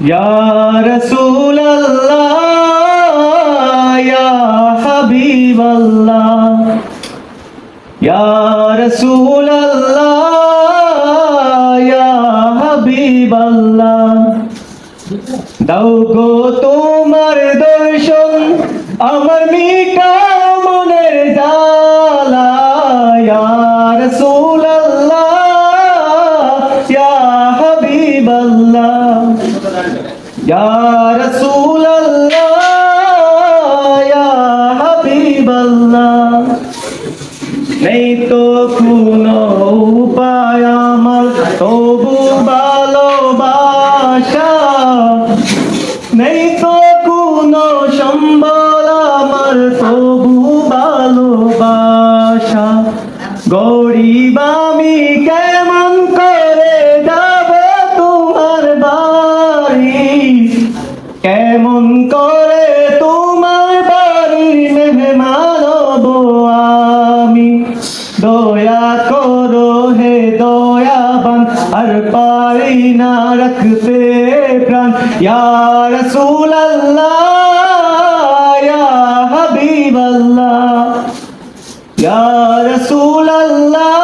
ইয়া রাসূলুল্লাহ ইয়া হাবিবাল্লাহ ইয়া রাসূলুল্লাহ ইয়া হাবিবাল্লাহ দাও গো তোমার দর্শন আমার মিটা মনের জ্বালা ইয়া রাসূলুল্লাহ ইয়া হাবিবাল্লাহ ইয়া রাসূলুল্লাহ ইয়া হাবিবাল্লাহ নেই তো কোনো উপায় আমার তবু ভালোবাসা নেই তো কোনো সম্বল আমার তবু ভালোবাসা গরিব আমি কেমন করে যাব তোমার বাড়ি কেমন করে তোমার বাড়ির মেহমান হব আমি দয়া করো হে দয়াবান আর পারি না রাখতে প্রাণ ইয়া রাসূলুল্লাহ ইয়া হাবিবাল্লাহ ইয়া রাসূলুল্লাহ